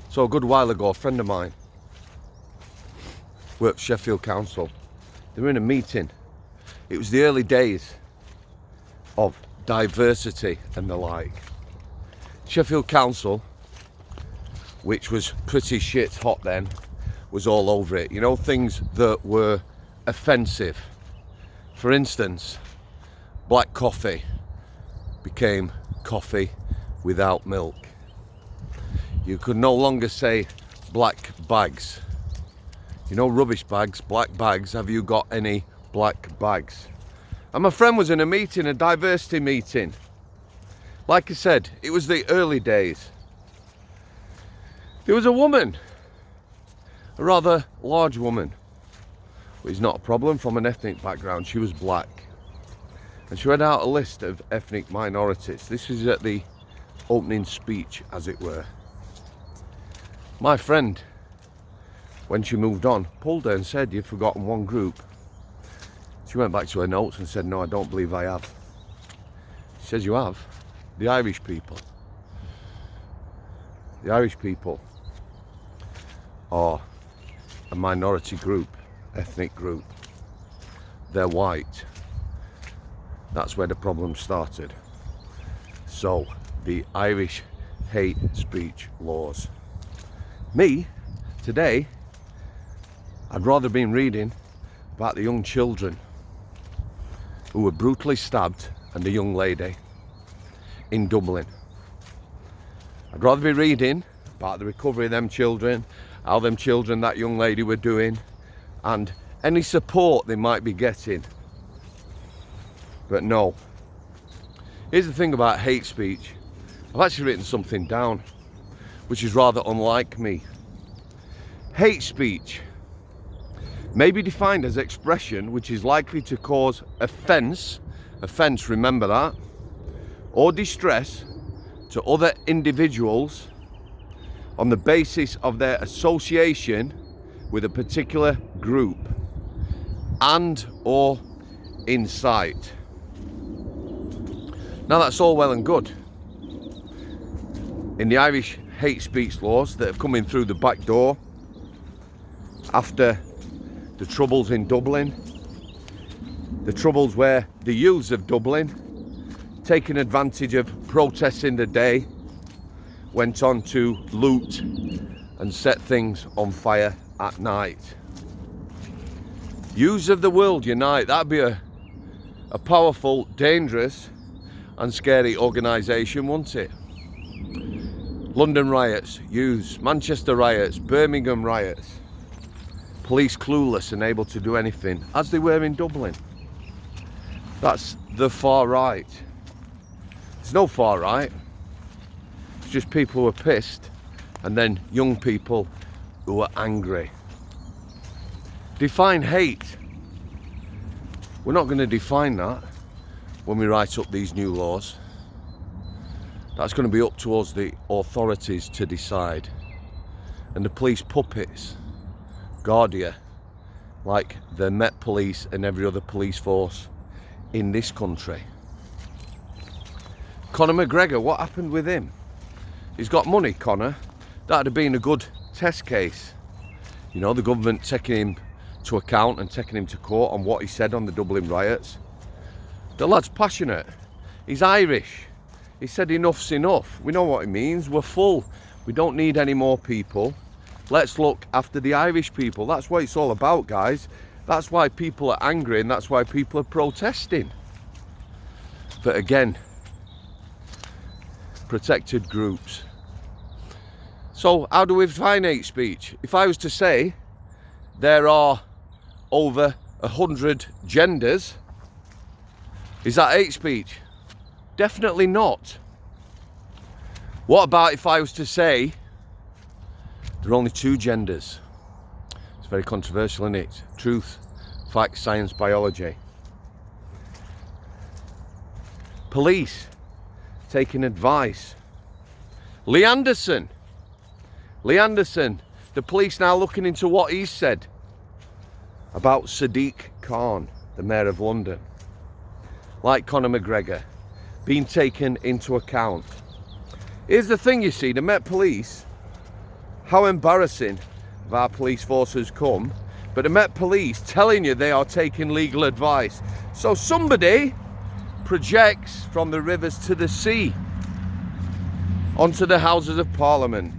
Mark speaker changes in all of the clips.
Speaker 1: So a good while ago, a friend of mine worked Sheffield Council. They were in a meeting. It was the early days of diversity and the like. Sheffield Council, which was pretty shit hot then, was all over it. You know, things that were offensive. For instance, black coffee became coffee without milk. You could no longer say black bags. You know, rubbish bags, black bags. Have you got any black bags? And my friend was in a meeting, a diversity meeting. Like I said, it was the early days. There was a woman, a rather large woman, which is not a problem from an ethnic background. She was black. And she read out a list of ethnic minorities. This is at the opening speech, as it were. My friend, when she moved on, pulled her and said, "You've forgotten one group." She went back to her notes and said, "No, I don't believe I have." She says, "You have. The Irish people. The Irish people are a minority group, ethnic group. They're white. That's where the problem started. So, the Irish hate speech laws." Me, today, I'd rather been reading about the young children who were brutally stabbed and a young lady in Dublin. I'd rather be reading about the recovery of them children, how them children, that young lady were doing, and any support they might be getting. But no. Here's the thing about hate speech. I've actually written something down, which is rather unlike me. Hate speech may be defined as expression which is likely to cause offence, remember that, or distress to other individuals on the basis of their association with a particular group and or insight. Now that's all well and good. In the Irish hate speech laws that have come in through the back door after the troubles in Dublin, the troubles where the youths of Dublin, taking advantage of protests in the day, went on to loot and set things on fire at night. Youths of the world unite. That'd be a powerful, dangerous and scary organisation, wouldn't it? London riots, youths, Manchester riots, Birmingham riots. Police clueless and able to do anything, as they were in Dublin. That's the far right. There's no far right. It's just people who are pissed, and then young people who are angry. Define hate. We're not going to define that when we write up these new laws. That's going to be up towards the authorities to decide. And the police puppets guard you like the Met Police and every other police force in this country. Conor McGregor, what happened with him? He's got money, Conor. That'd have been a good test case. You know, the government taking him to account and taking him to court on what he said on the Dublin riots. The lad's passionate. He's Irish. He said enough's enough. We know what it means. We're full. We don't need any more people. Let's look after the Irish people. That's what it's all about, guys. That's why people are angry and that's why people are protesting. But again, protected groups. So how do we define hate speech? If I was to say there are over 100 genders, is that hate speech? Definitely not. What about if I was to say there are only 2 genders? It's very controversial, isn't it? Truth, fact, science, biology. Police taking advice. Lee Anderson, the police now looking into what he said about Sadiq Khan, the Mayor of London. Like Conor McGregor, being taken into account. Here's the thing, you see, the Met Police how embarrassing if our police forces come, but the Met Police telling you they are taking legal advice. So somebody projects from the rivers to the sea onto the Houses of Parliament.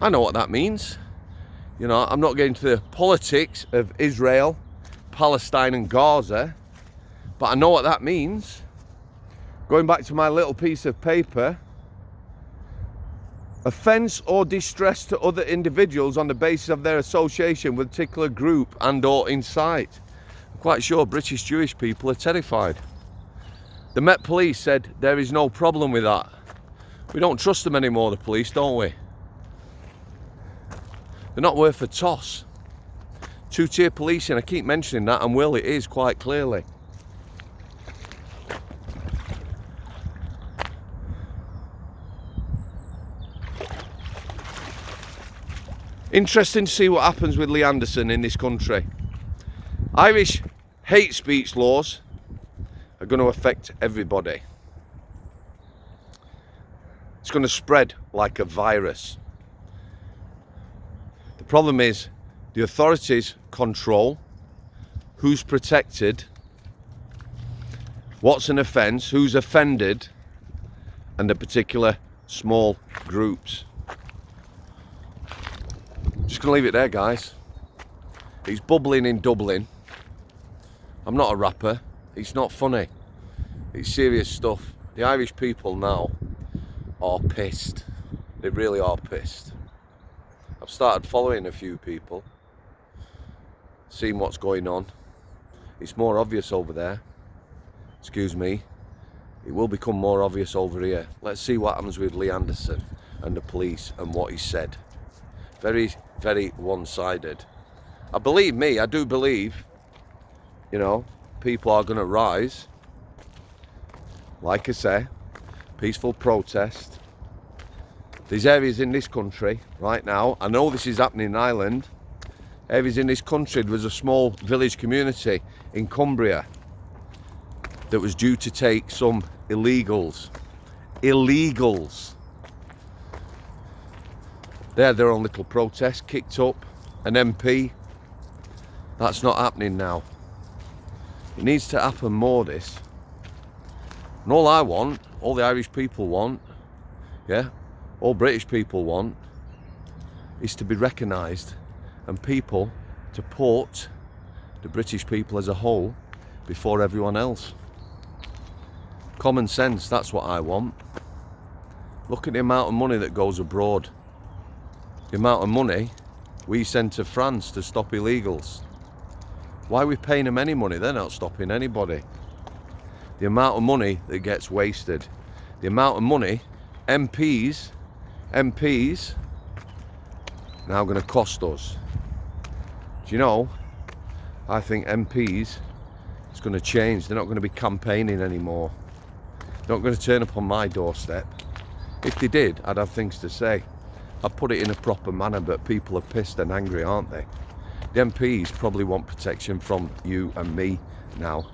Speaker 1: I know what that means. You know, I'm not getting to the politics of Israel, Palestine and Gaza, but I know what that means. Going back to my little piece of paper, offence or distress to other individuals on the basis of their association with a particular group and or incite. I'm quite sure British Jewish people are terrified. The Met Police said there is no problem with that. We don't trust them anymore, the police, don't we? They're not worth a toss. Two-tier policing, I keep mentioning that, and will, it is quite clearly. Interesting to see what happens with Lee Anderson in this country. Irish hate speech laws are going to affect everybody. It's going to spread like a virus. The problem is the authorities control who's protected, what's an offence, who's offended, and the particular small groups. Just gonna leave it there, guys. It's bubbling in Dublin. I'm not a rapper. It's not funny. It's serious stuff. The Irish people now are pissed. They really are pissed. I've started following a few people, seeing what's going on. It's more obvious over there. Excuse me. It will become more obvious over here. Let's see what happens with Lee Anderson and the police and what he said. Very, very one-sided. I do believe, you know, people are going to rise. Like I say, peaceful protest. There's areas in this country right now, I know this is happening in Ireland, areas in this country, there was a small village community in Cumbria that was due to take some illegals. They had their own little protest, kicked up an MP. That's not happening now. It needs to happen more, this. And all I want, all the Irish people want, yeah, all British people want, is to be recognised and people to put the British people as a whole before everyone else. Common sense, that's what I want. Look at the amount of money that goes abroad. The amount of money we send to France to stop illegals. Why are we paying them any money? They're not stopping anybody. The amount of money that gets wasted. The amount of money MPs now going to cost us. Do you know, I think MPs is going to change. They're not going to be campaigning anymore. They're not going to turn up on my doorstep. If they did, I'd have things to say. I'd put it in a proper manner, but people are pissed and angry, aren't they? The MPs probably want protection from you and me now.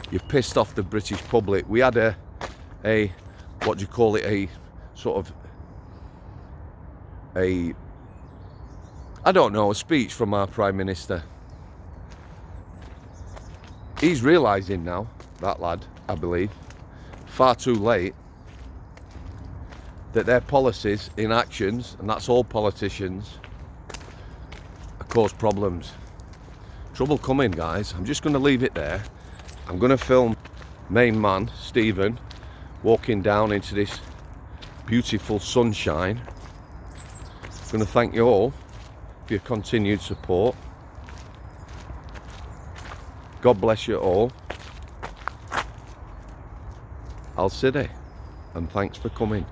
Speaker 1: You've pissed off the British public. We had a what do you call it, a sort of a speech from our Prime Minister. He's realising now, that lad, I believe, far too late, that their policies, inactions, and that's all politicians, cause problems. Trouble coming, guys. I'm just going to leave it there. I'm going to film main man, Stephen, walking down into this beautiful sunshine. I'm going to thank you all for your continued support. God bless you all. Al City, and thanks for coming.